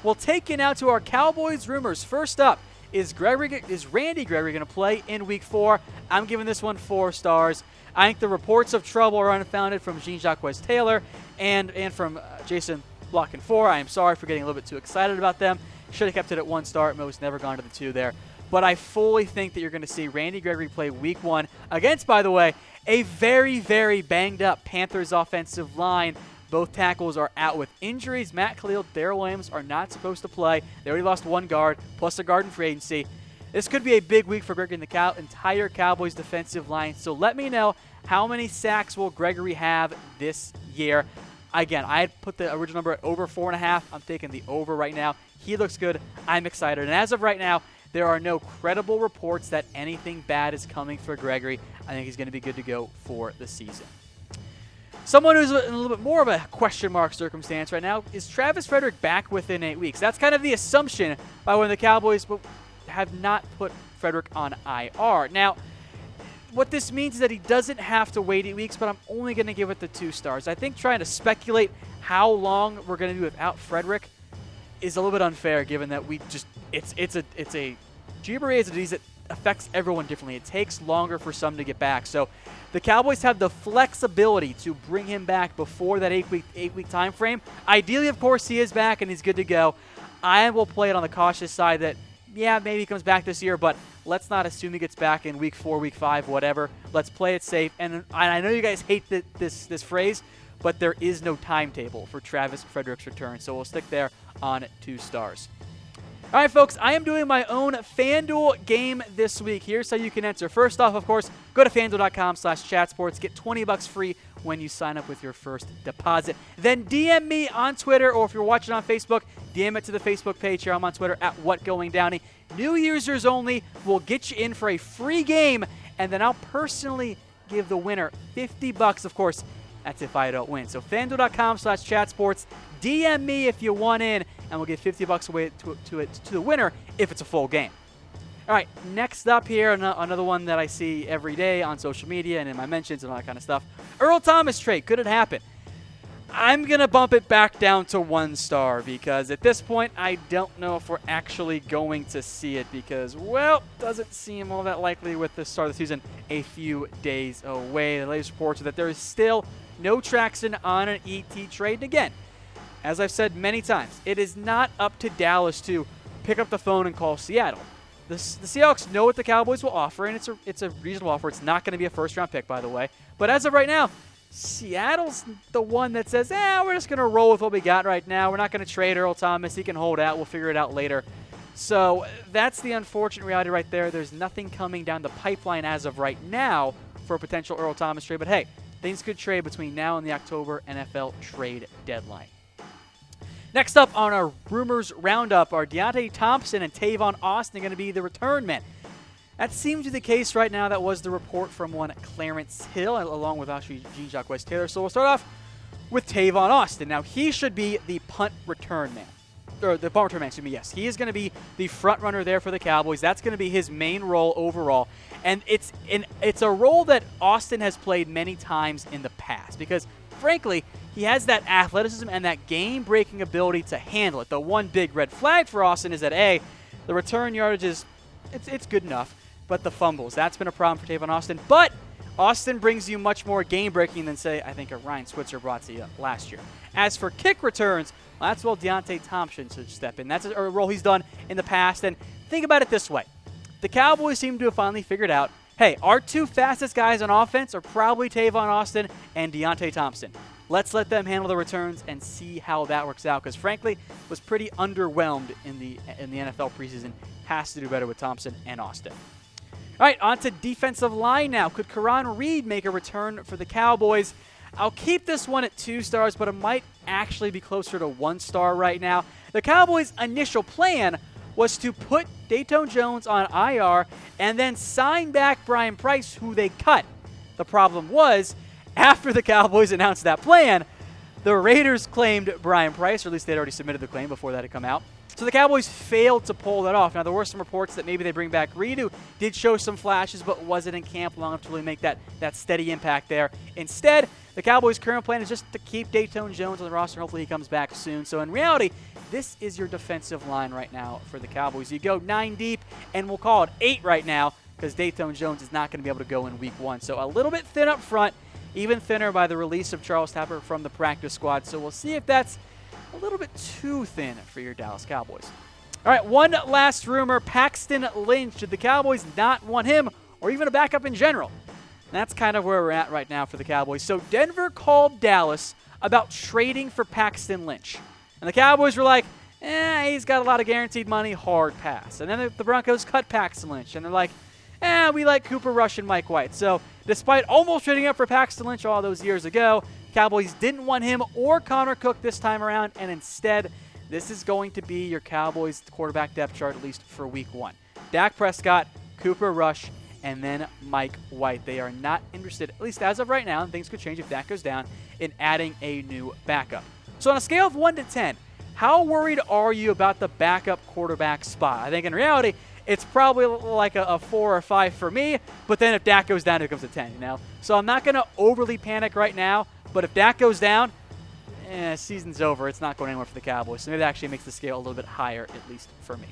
We'll take you now to our Cowboys rumors. First up, is Randy Gregory going to play in Week 4? I'm giving this one 4 stars. I think the reports of trouble are unfounded from Jean-Jacques Taylor and from Jason Block and 4. I am sorry for getting a little bit too excited about them. Should have kept it at 1 star at most, never gone to the 2 there. But I fully think that you're going to see Randy Gregory play Week 1 against, by the way, a very, very banged-up Panthers offensive line. Both tackles are out with injuries. Matt Khalil, Darrell Williams are not supposed to play. They already lost 1 guard, plus a guard in free agency. This could be a big week for Gregory and the entire Cowboys defensive line. So let me know, how many sacks will Gregory have this year? Again, I had put the original number at over 4.5. I'm taking the over right now. He looks good. I'm excited. And as of right now, there are no credible reports that anything bad is coming for Gregory. I think he's going to be good to go for the season. Someone who's in a little bit more of a question mark circumstance right now is Travis Frederick back within 8 weeks. That's kind of the assumption by one of the Cowboys, but have not put Frederick on IR. Now, what this means is that he doesn't have to wait 8 weeks, but I'm only going to give it the 2 stars. I think trying to speculate how long we're going to do without Frederick is a little bit unfair, given that it's a Guillain-Barré is a disease that affects everyone differently. It takes longer for some to get back. So the Cowboys have the flexibility to bring him back before that 8-week time frame. Ideally, of course, he is back and he's good to go. I will play it on the cautious side that, yeah, maybe he comes back this year, but let's not assume he gets back in Week 4, Week 5, whatever. Let's play it safe. And I know you guys hate this phrase, but there is no timetable for Travis Frederick's return, so we'll stick there on 2 stars. All right, folks, I am doing my own FanDuel game this week. Here's how you can enter. First off, of course, go to FanDuel.com/chatsports. Get $20 free when you sign up with your first deposit. Then DM me on Twitter, or if you're watching on Facebook, DM it to the Facebook page here. I'm on Twitter at WhatGoingDowney. New users only will get you in for a free game, and then I'll personally give the winner $50, of course. That's if I don't win. So FanDuel.com/chatsports. DM me if you want in, and we'll give $50 away to the winner if it's a full game. All right, next up here, another one that I see every day on social media and in my mentions and all that kind of stuff. Earl Thomas trade, could it happen? I'm going to bump it back down to 1 star because at this point, I don't know if we're actually going to see it because, well, doesn't seem all that likely with the start of the season a few days away. The latest reports are that there is still no traction on an ET trade. And again, as I've said many times, it is not up to Dallas to pick up the phone and call Seattle. The Seahawks know what the Cowboys will offer, and it's a reasonable offer. It's not going to be a first-round pick, by the way. But as of right now, Seattle's the one that says, we're just going to roll with what we got right now. We're not going to trade Earl Thomas. He can hold out. We'll figure it out later. So that's the unfortunate reality right there. There's nothing coming down the pipeline as of right now for a potential Earl Thomas trade. But, hey, things could trade between now and the October NFL trade deadline. Next up on our rumors roundup are Deonte Thompson and Tavon Austin going to be the return men. That seems to be the case right now. That was the report from one Clarence Hill, along with actually Jean-Jacques Taylor. So we'll start off with Tavon Austin. Now, he should be the punt return man. Or the punt return man, excuse me, yes. He is going to be the front runner there for the Cowboys. That's going to be his main role overall. And it's a role that Austin has played many times in the past because, frankly, he has that athleticism and that game-breaking ability to handle it. The one big red flag for Austin is that, the return yardage is it's good enough, but the fumbles, that's been a problem for Tavon Austin. But Austin brings you much more game-breaking than, say, I think a Ryan Switzer brought to you last year. As for kick returns, well, that's where Deonte Thompson should step in. That's a role he's done in the past. And think about it this way. The Cowboys seem to have finally figured out, hey, our 2 fastest guys on offense are probably Tavon Austin and Deonte Thompson. Let's let them handle the returns and see how that works out because, frankly, was pretty underwhelmed in the NFL preseason. Has to do better with Thompson and Austin. All right, on to defensive line now. Could Caraun Reid make a return for the Cowboys? I'll keep this one at 2 stars, but it might actually be closer to 1 star right now. The Cowboys' initial plan was to put Dayton Jones on IR and then sign back Brian Price, who they cut. The problem was, after the Cowboys announced that plan, the Raiders claimed Brian Price, or at least they'd already submitted the claim before that had come out. So the Cowboys failed to pull that off. Now, there were some reports that maybe they bring back Reid, who did show some flashes but wasn't in camp long enough to really make that steady impact there. Instead, the Cowboys' current plan is just to keep Dayton Jones on the roster. Hopefully he comes back soon. So in reality, this is your defensive line right now for the Cowboys. You go 9 deep, and we'll call it 8 right now because Dayton Jones is not going to be able to go in week 1. So a little bit thin up front, even thinner by the release of Charles Tapper from the practice squad. So we'll see if that's a little bit too thin for your Dallas Cowboys. All right, one last rumor, Paxton Lynch. Did the Cowboys not want him or even a backup in general? And that's kind of where we're at right now for the Cowboys. So Denver called Dallas about trading for Paxton Lynch. And the Cowboys were like, he's got a lot of guaranteed money, hard pass. And then the Broncos cut Paxton Lynch. And they're like, we like Cooper Rush and Mike White. So despite almost trading up for Paxton Lynch all those years ago, Cowboys didn't want him or Connor Cook this time around. And instead, this is going to be your Cowboys quarterback depth chart, at least for week 1. Dak Prescott, Cooper Rush, and then Mike White. They are not interested, at least as of right now, and things could change if Dak goes down, in adding a new backup. So on a scale of 1 to 10, how worried are you about the backup quarterback spot? I think in reality, it's probably like a 4 or 5 for me, but then if Dak goes down, it becomes a 10, So I'm not going to overly panic right now, but if Dak goes down, season's over. It's not going anywhere for the Cowboys. So maybe that actually makes the scale a little bit higher, at least for me.